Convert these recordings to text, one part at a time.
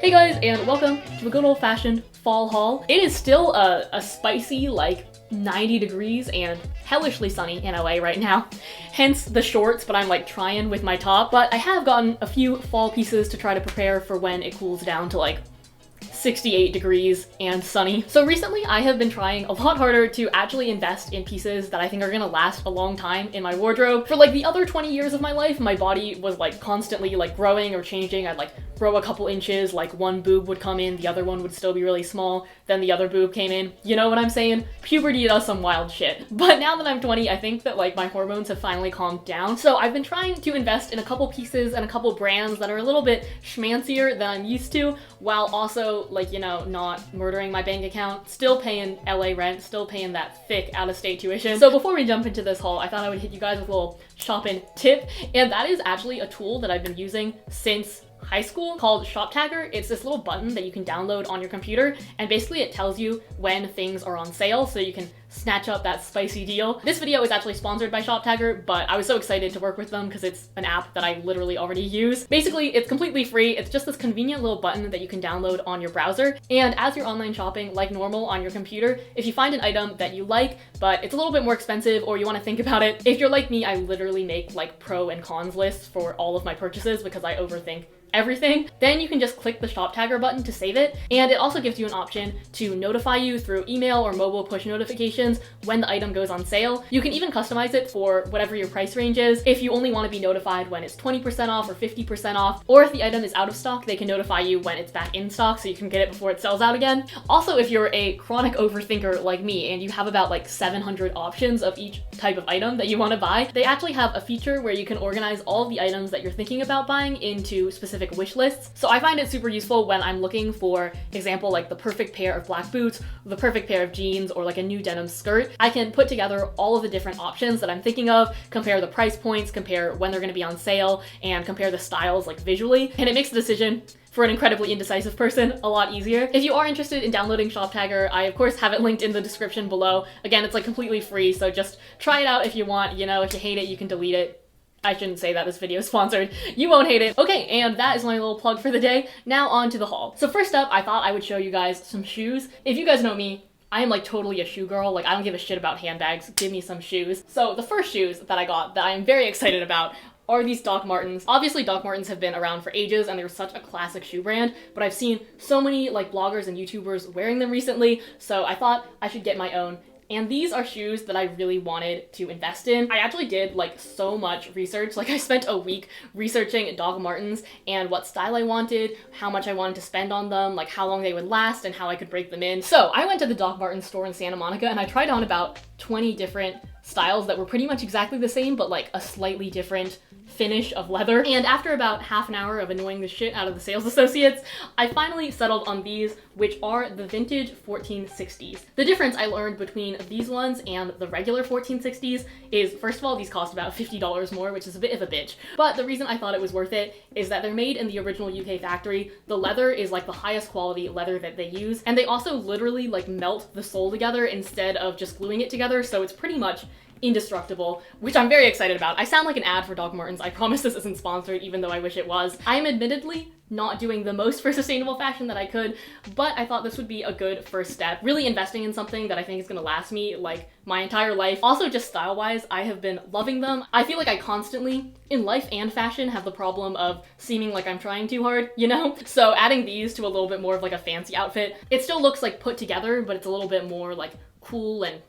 Hey guys, and welcome to a good old-fashioned fall haul. It is still a spicy, like, 90 degrees and hellishly sunny in LA right now. Hence the shorts, but I'm like trying with my top. But I have gotten a few fall pieces to try to prepare for when it cools down to like 68 degrees and sunny. So recently I have been trying a lot harder to actually invest in pieces that I think are gonna last a long time in my wardrobe. For like the other 20 years of my life, my body was like constantly like growing or changing. I'd like grow a couple inches, like one boob would come in, the other one would still be really small, then the other boob came in. You know what I'm saying? Puberty does some wild shit. But now that I'm 20, I think that like my hormones have finally calmed down. So I've been trying to invest in a couple pieces and a couple brands that are a little bit schmancier than I'm used to, while also like, you know, not murdering my bank account, still paying LA rent, still paying that thick out-of-state tuition. So before we jump into this haul, I thought I would hit you guys with a little shopping tip, and that is actually a tool that I've been using since high school called Shop Tagger. It's this little button that you can download on your computer, and basically it tells you when things are on sale so you can snatch up that spicy deal. This video is actually sponsored by Shop Tagger, but I was so excited to work with them because it's an app that I literally already use. Basically, it's completely free. It's just this convenient little button that you can download on your browser, and as you're online shopping like normal on your computer, if you find an item that you like, but it's a little bit more expensive or you want to think about it, if you're like me, I literally make like pro and cons lists for all of my purchases because I overthink everything, then you can just click the Shop Tagger button to save it, and it also gives you an option to notify you through email or mobile push notifications when the item goes on sale. You can even customize it for whatever your price range is. If you only want to be notified when it's 20% off or 50% off, or if the item is out of stock, they can notify you when it's back in stock so you can get it before it sells out again. Also, if you're a chronic overthinker like me and you have about like 700 options of each type of item that you want to buy, they actually have a feature where you can organize all of the items that you're thinking about buying into specific wish lists. So I find it super useful when I'm looking for example like the perfect pair of black boots, the perfect pair of jeans, or like a new denim skirt. I can put together all of the different options that I'm thinking of, compare the price points, compare when they're going to be on sale, and compare the styles like visually, and it makes the decision for an incredibly indecisive person a lot easier. If you are interested in downloading Shop Tagger, I of course have it linked in the description below. Again, it's like completely free, so just try it out if you want. You know, if you hate it, you can delete it. I shouldn't say that, this video is sponsored. You won't hate it. Okay, and that is my little plug for the day. Now on to the haul. So first up, I thought I would show you guys some shoes. If you guys know me, I am like totally a shoe girl. Like I don't give a shit about handbags. Give me some shoes. So the first shoes that I got that I am very excited about are these Doc Martens. Obviously Doc Martens have been around for ages and they're such a classic shoe brand, but I've seen so many like bloggers and YouTubers wearing them recently, so I thought I should get my own. And these are shoes that I really wanted to invest in. I actually did like so much research. Like I spent a week researching Doc Martens and what style I wanted, how much I wanted to spend on them, like how long they would last and how I could break them in. So I went to the Doc Martens store in Santa Monica and I tried on about 20 different styles that were pretty much exactly the same, but like a slightly different finish of leather. And after about half an hour of annoying the shit out of the sales associates, I finally settled on these, which are the vintage 1460s. The difference I learned between these ones and the regular 1460s is, first of all, these cost about $50 more, which is a bit of a bitch. But the reason I thought it was worth it is that they're made in the original UK factory. The leather is like the highest quality leather that they use, and they also literally like melt the sole together instead of just gluing it together, so it's pretty much indestructible, which I'm very excited about. I sound like an ad for Doc Martens. I promise this isn't sponsored, even though I wish it was. I am admittedly not doing the most for sustainable fashion that I could, but I thought this would be a good first step. Really investing in something that I think is gonna last me like my entire life. Also, just style-wise, I have been loving them. I feel like I constantly, in life and fashion, have the problem of seeming like I'm trying too hard, you know? So adding these to a little bit more of like a fancy outfit, it still looks like put together, but it's a little bit more like cool and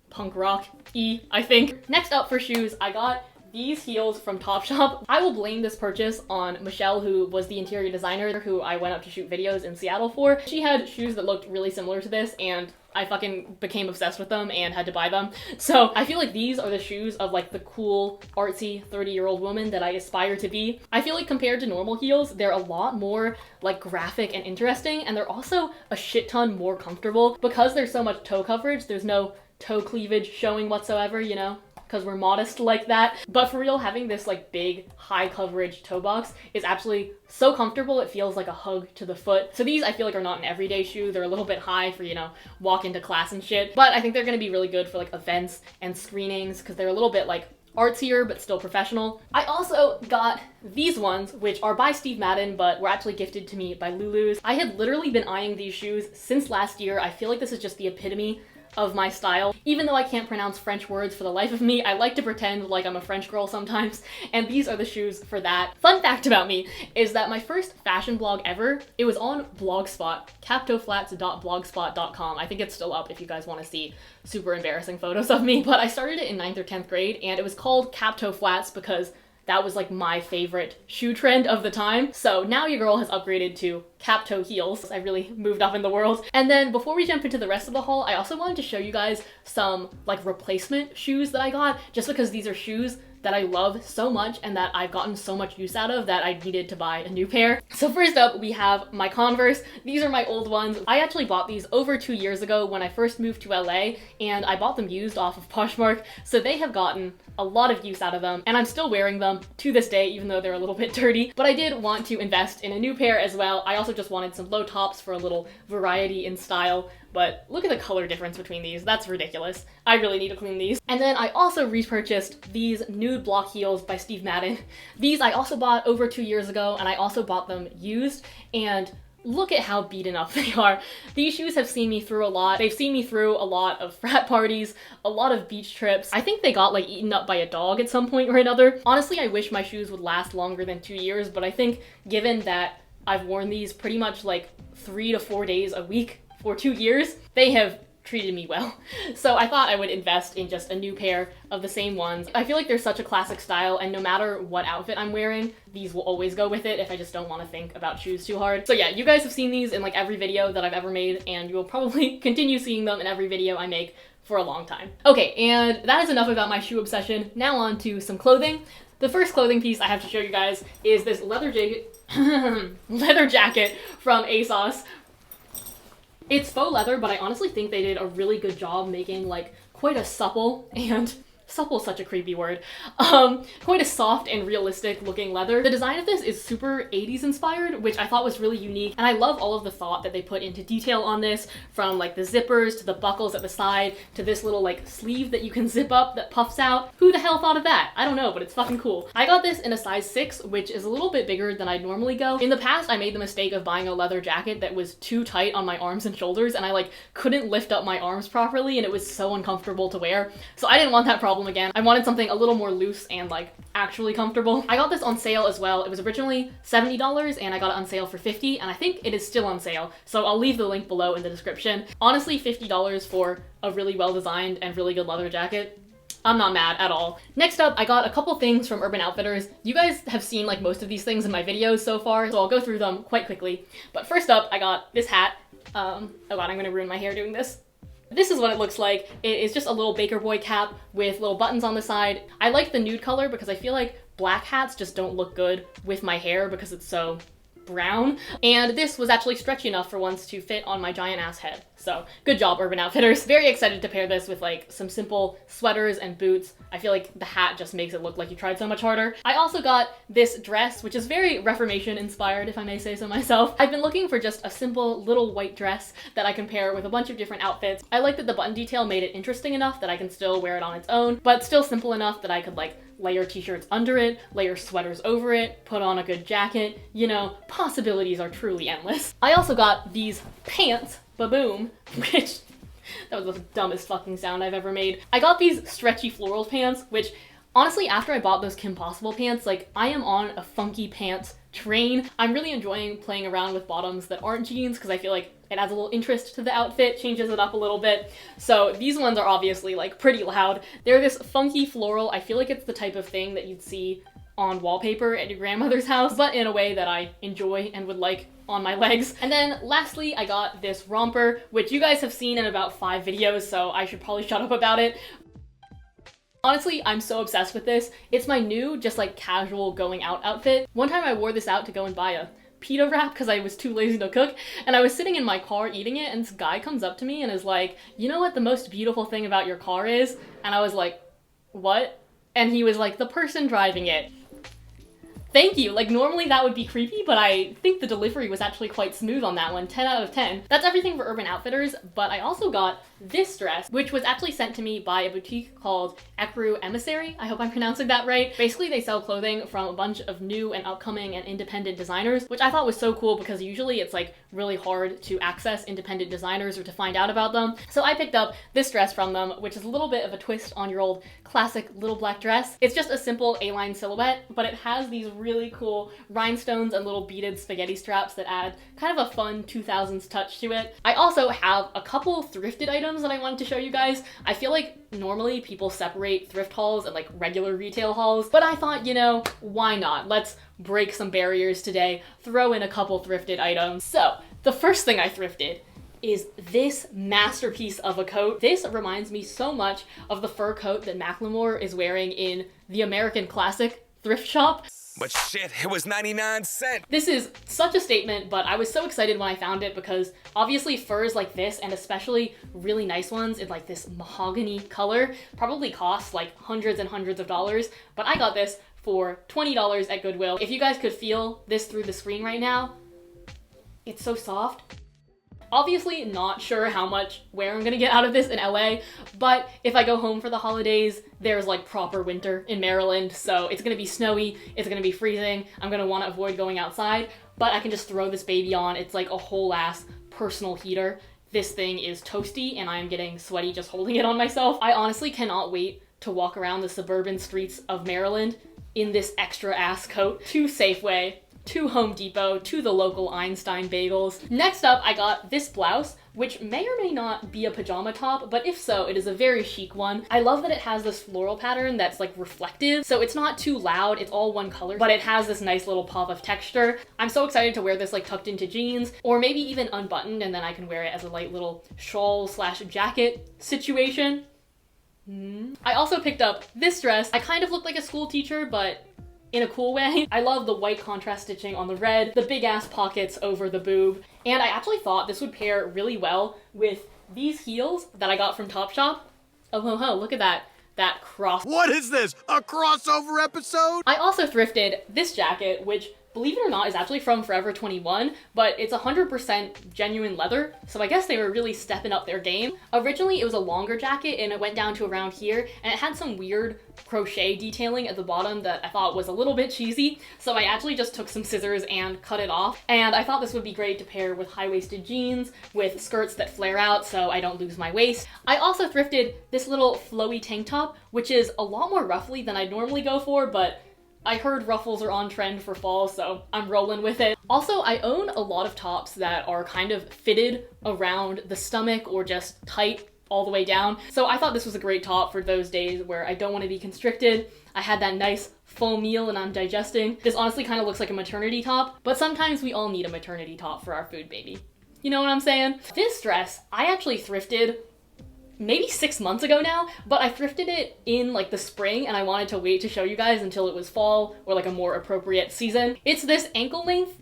punk rock-y, I think. Next up for shoes, I got these heels from Topshop. I will blame this purchase on Michelle, who was the interior designer who I went up to shoot videos in Seattle for. She had shoes that looked really similar to this, and I fucking became obsessed with them and had to buy them. So I feel like these are the shoes of like the cool, artsy 30-year-old woman that I aspire to be. I feel like compared to normal heels, they're a lot more like graphic and interesting, and they're also a shit ton more comfortable. Because there's so much toe coverage, there's no toe cleavage showing whatsoever, you know? Because we're modest like that. But for real, having this like big high coverage toe box is actually so comfortable, it feels like a hug to the foot. So these I feel like are not an everyday shoe. They're a little bit high for, you know, walk into class and shit, but I think they're gonna be really good for like events and screenings because they're a little bit like artsier but still professional. I also got these ones, which are by Steve Madden, but were actually gifted to me by Lulu's. I had literally been eyeing these shoes since last year. I feel like this is just the epitome of my style. Even though I can't pronounce French words for the life of me, I like to pretend like I'm a French girl sometimes, and these are the shoes for that. Fun fact about me is that my first fashion blog ever, it was on Blogspot, captoflats.blogspot.com. I think it's still up if you guys want to see super embarrassing photos of me, but I started it in 9th or 10th grade, and it was called Capto Flats because that was like my favorite shoe trend of the time. So now your girl has upgraded to cap toe heels. I really moved up in the world. And then before we jump into the rest of the haul, I also wanted to show you guys some like replacement shoes that I got, just because these are shoes that I love so much and that I've gotten so much use out of that I needed to buy a new pair. So first up, we have my Converse. These are my old ones. I actually bought these over 2 years ago when I first moved to LA, and I bought them used off of Poshmark, so they have gotten a lot of use out of them, and I'm still wearing them to this day, even though they're a little bit dirty. But I did want to invest in a new pair as well. I also just wanted some low tops for a little variety in style. But look at the color difference between these. That's ridiculous. I really need to clean these. And then I also repurchased these nude block heels by Steve Madden. These I also bought over 2 years ago, and I also bought them used, and look at how beaten up they are. These shoes have seen me through a lot. They've seen me through a lot of frat parties, a lot of beach trips. I think they got like eaten up by a dog at some point or another. Honestly, I wish my shoes would last longer than 2 years, but I think given that I've worn these pretty much like 3 to 4 days a week for 2 years, they have treated me well. So I thought I would invest in just a new pair of the same ones. I feel like they're such a classic style, and no matter what outfit I'm wearing, these will always go with it if I just don't want to think about shoes too hard. So yeah, you guys have seen these in like every video that I've ever made, and you will probably continue seeing them in every video I make for a long time. Okay, and that is enough about my shoe obsession. Now on to some clothing. The first clothing piece I have to show you guys is this leather jacket from ASOS. It's faux leather, but I honestly think they did a really good job making like quite a supple and supple is such a creepy word. Quite a soft and realistic looking leather. The design of this is super 80s inspired, which I thought was really unique. And I love all of the thought that they put into detail on this, from like the zippers to the buckles at the side to this little like sleeve that you can zip up that puffs out. Who the hell thought of that? I don't know, but it's fucking cool. I got this in a size 6, which is a little bit bigger than I'd normally go. In the past, I made the mistake of buying a leather jacket that was too tight on my arms and shoulders, and I like couldn't lift up my arms properly, and it was so uncomfortable to wear. So I didn't want that problem again. I wanted something a little more loose and like actually comfortable. I got this on sale as well. It was originally $70 and I got it on sale for $50, and I think it is still on sale, so I'll leave the link below in the description. Honestly, $50 for a really well designed and really good leather jacket, I'm not mad at all. Next up, I got a couple things from Urban Outfitters. You guys have seen like most of these things in my videos so far, so I'll go through them quite quickly. But first up, I got this hat. Oh god, I'm gonna ruin my hair doing this. This is what it looks like. It is just a little Baker Boy cap with little buttons on the side. I like the nude color because I feel like black hats just don't look good with my hair because it's so brown. And this was actually stretchy enough for once to fit on my giant ass head. So good job, Urban Outfitters. Very excited to pair this with like some simple sweaters and boots. I feel like the hat just makes it look like you tried so much harder. I also got this dress, which is very Reformation inspired, if I may say so myself. I've been looking for just a simple little white dress that I can pair with a bunch of different outfits. I like that the button detail made it interesting enough that I can still wear it on its own, but still simple enough that I could like layer t-shirts under it, layer sweaters over it, put on a good jacket. You know, possibilities are truly endless. I also got these pants, ba-boom, which that was the dumbest fucking sound I've ever made. I got these stretchy floral pants, which honestly, after I bought those Kim Possible pants, like I am on a funky pants train. I'm really enjoying playing around with bottoms that aren't jeans because I feel like it adds a little interest to the outfit, changes it up a little bit. So these ones are obviously like pretty loud. They're this funky floral. I feel like it's the type of thing that you'd see on wallpaper at your grandmother's house, but in a way that I enjoy and would like on my legs. And then lastly, I got this romper, which you guys have seen in about 5 videos, so I should probably shut up about it. Honestly, I'm so obsessed with this. It's my new, just like casual going out outfit. One time I wore this out to go and buy a pita wrap because I was too lazy to cook, and I was sitting in my car eating it, and this guy comes up to me and is like, "You know what the most beautiful thing about your car is?" And I was like, "What?" And he was like, "The person driving it." Thank you. Like, normally that would be creepy, but I think the delivery was actually quite smooth on that one. 10 out of 10. That's everything for Urban Outfitters, but I also got this dress, which was actually sent to me by a boutique called Ecru Emissary. I hope I'm pronouncing that right. Basically, they sell clothing from a bunch of new and upcoming and independent designers, which I thought was so cool because usually it's like really hard to access independent designers or to find out about them. So I picked up this dress from them, which is a little bit of a twist on your old classic little black dress. It's just a simple A-line silhouette, but it has these really cool rhinestones and little beaded spaghetti straps that add kind of a fun 2000s touch to it. I also have a couple thrifted items that I wanted to show you guys. I feel like normally people separate thrift hauls and like regular retail hauls, but I thought, you know, why not? Let's break some barriers today, throw in a couple thrifted items. So the first thing I thrifted is this masterpiece of a coat. This reminds me so much of the fur coat that Macklemore is wearing in the American Classic thrift shop. But shit, it was 99 cents. This is such a statement, but I was so excited when I found it because obviously furs like this, and especially really nice ones in like this mahogany color, probably cost like hundreds and hundreds of dollars, but I got this for $20 at Goodwill. If you guys could feel this through the screen right now, it's so soft. Obviously not sure how much wear I'm gonna get out of this in LA, but if I go home for the holidays, there's like proper winter in Maryland, so it's gonna be snowy, it's gonna be freezing, I'm gonna wanna avoid going outside, but I can just throw this baby on. It's like a whole ass personal heater. This thing is toasty and I'm getting sweaty just holding it on myself. I honestly cannot wait to walk around the suburban streets of Maryland in this extra ass coat to Safeway, to Home Depot, to the local Einstein Bagels. Next up, I got this blouse, which may or may not be a pajama top, but if so, it is a very chic one. I love that it has this floral pattern that's like reflective, so it's not too loud, it's all one color, but it has this nice little pop of texture. I'm so excited to wear this like tucked into jeans, or maybe even unbuttoned, and then I can wear it as a light little shawl slash jacket situation. I also picked up this dress. I kind of look like a school teacher, but in a cool way. I love the white contrast stitching on the red, the big ass pockets over the boob, and I actually thought this would pair really well with these heels that I got from Topshop. Oh ho ho, look at that cross. What is this? A crossover episode? I also thrifted this jacket, which, believe it or not, is actually from Forever 21, but it's 100% genuine leather, so I guess they were really stepping up their game. Originally, it was a longer jacket, and it went down to around here, and it had some weird crochet detailing at the bottom that I thought was a little bit cheesy, so I actually just took some scissors and cut it off, and I thought this would be great to pair with high-waisted jeans, with skirts that flare out so I don't lose my waist. I also thrifted this little flowy tank top, which is a lot more ruffly than I'd normally go for, but I heard ruffles are on trend for fall, so I'm rolling with it. Also, I own a lot of tops that are kind of fitted around the stomach or just tight all the way down, so I thought this was a great top for those days where I don't want to be constricted. I had that nice full meal and I'm digesting. This honestly kind of looks like a maternity top, but sometimes we all need a maternity top for our food baby. You know what I'm saying? This dress, I actually thrifted maybe 6 months ago now, but I thrifted it in like the spring and I wanted to wait to show you guys until it was fall or like a more appropriate season. It's this ankle length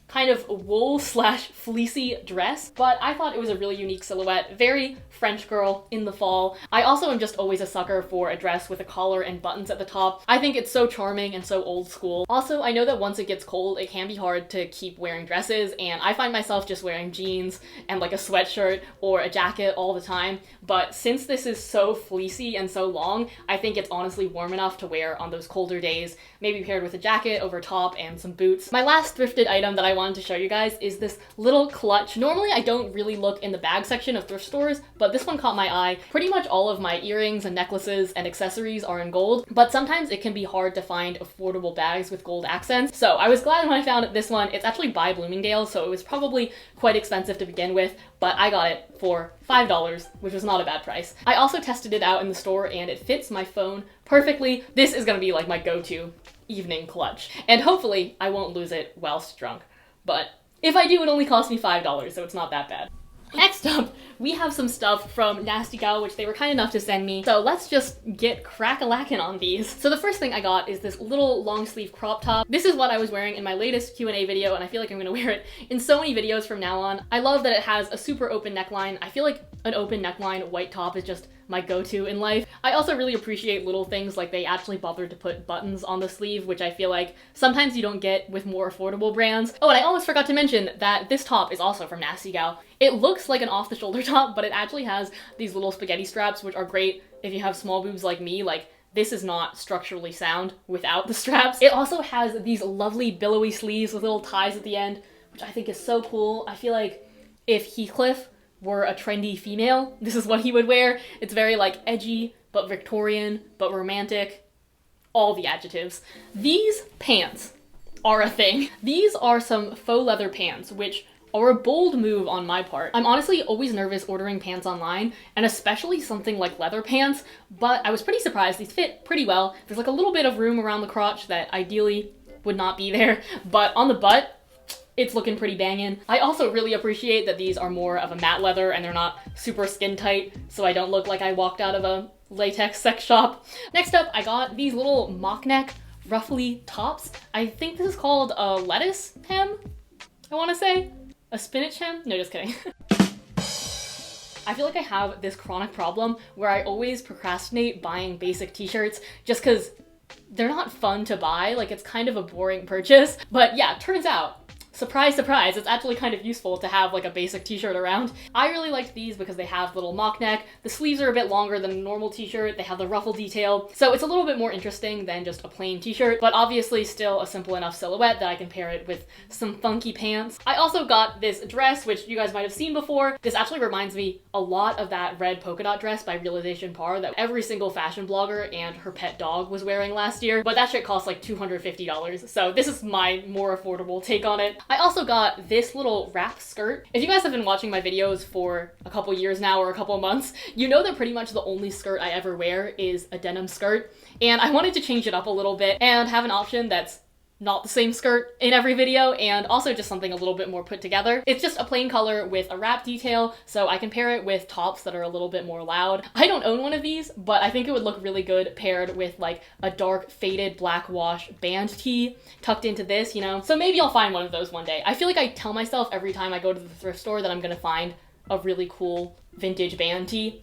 kind of wool slash fleecy dress, but I thought it was a really unique silhouette, very French girl in the fall. I also am just always a sucker for a dress with a collar and buttons at the top. I think it's so charming and so old school. Also, I know that once it gets cold, it can be hard to keep wearing dresses, and I find myself just wearing jeans and like a sweatshirt or a jacket all the time, but since this is so fleecy and so long, I think it's honestly warm enough to wear on those colder days, maybe paired with a jacket over top and some boots. My last thrifted item that I wanted to show you guys is this little clutch. Normally I don't really look in the bag section of thrift stores, but this one caught my eye. Pretty much all of my earrings and necklaces and accessories are in gold, but sometimes it can be hard to find affordable bags with gold accents. So I was glad when I found this one. It's actually by Bloomingdale's, so it was probably quite expensive to begin with, but I got it for $5, which was not a bad price. I also tested it out in the store and it fits my phone perfectly. This is gonna be like my go-to evening clutch, and hopefully I won't lose it whilst drunk. But if I do, it only cost me $5, so it's not that bad. Next up, we have some stuff from Nasty Gal, which they were kind enough to send me. So let's just get crack-a-lackin' on these. So the first thing I got is this little long sleeve crop top. This is what I was wearing in my latest Q&A video, and I feel like I'm gonna wear it in so many videos from now on. I love that it has a super open neckline. I feel like an open neckline white top is just my go-to in life. I also really appreciate little things like they actually bothered to put buttons on the sleeve, which I feel like sometimes you don't get with more affordable brands. Oh, and I almost forgot to mention that this top is also from Nasty Gal. It looks like an off-the-shoulder top, but it actually has these little spaghetti straps, which are great if you have small boobs like me. Like, this is not structurally sound without the straps. It also has these lovely billowy sleeves with little ties at the end, which I think is so cool. I feel like if Heathcliff were a trendy female, this is what he would wear. It's very like edgy, but Victorian, but romantic. All the adjectives. These pants are a thing. These are some faux leather pants, which are a bold move on my part. I'm honestly always nervous ordering pants online, and especially something like leather pants, but I was pretty surprised. These fit pretty well. There's like a little bit of room around the crotch that ideally would not be there, but on the butt, it's looking pretty banging. I also really appreciate that these are more of a matte leather and they're not super skin tight, so I don't look like I walked out of a latex sex shop. Next up, I got these little mock neck ruffly tops. I think this is called a lettuce hem, I wanna say. A spinach hem? No, just kidding. I feel like I have this chronic problem where I always procrastinate buying basic t-shirts just because they're not fun to buy. Like, it's kind of a boring purchase. But yeah, turns out, surprise, surprise, it's actually kind of useful to have like a basic t-shirt around. I really liked these because they have little mock neck. The sleeves are a bit longer than a normal t-shirt. They have the ruffle detail. So it's a little bit more interesting than just a plain t-shirt, but obviously still a simple enough silhouette that I can pair it with some funky pants. I also got this dress, which you guys might have seen before. This actually reminds me a lot of that red polka dot dress by Realization Par that every single fashion blogger and her pet dog was wearing last year, but that shit cost like $250. So this is my more affordable take on it. I also got this little wrap skirt. If you guys have been watching my videos for a couple years now or a couple months, you know that pretty much the only skirt I ever wear is a denim skirt. And I wanted to change it up a little bit and have an option that's not the same skirt in every video, and also just something a little bit more put together. It's just a plain color with a wrap detail, so I can pair it with tops that are a little bit more loud. I don't own one of these, but I think it would look really good paired with like a dark faded black wash band tee tucked into this, you know? So maybe I'll find one of those one day. I feel like I tell myself every time I go to the thrift store that I'm gonna find a really cool vintage band tee.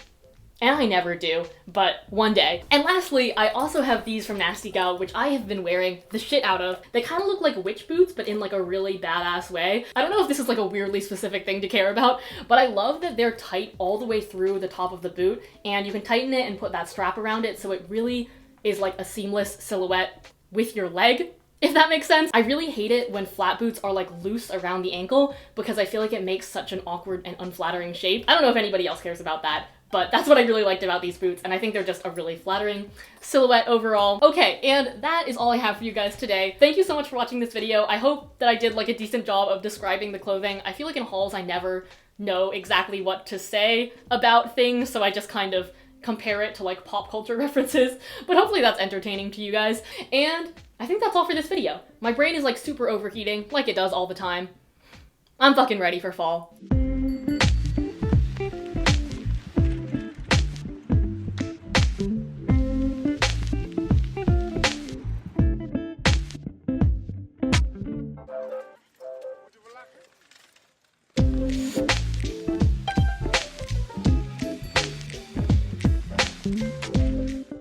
And I never do, but one day. And lastly, I also have these from Nasty Gal, which I have been wearing the shit out of. They kind of look like witch boots, but in like a really badass way. I don't know if this is like a weirdly specific thing to care about, but I love that they're tight all the way through the top of the boot, and you can tighten it and put that strap around it, so it really is like a seamless silhouette with your leg, if that makes sense. I really hate it when flat boots are like loose around the ankle because I feel like it makes such an awkward and unflattering shape. I don't know if anybody else cares about that, but that's what I really liked about these boots, and I think they're just a really flattering silhouette overall. Okay, and that is all I have for you guys today. Thank you so much for watching this video. I hope that I did like a decent job of describing the clothing. I feel like in hauls I never know exactly what to say about things, so I just kind of compare it to like pop culture references, but hopefully that's entertaining to you guys. And I think that's all for this video. My brain is like super overheating, like it does all the time. I'm fucking ready for fall.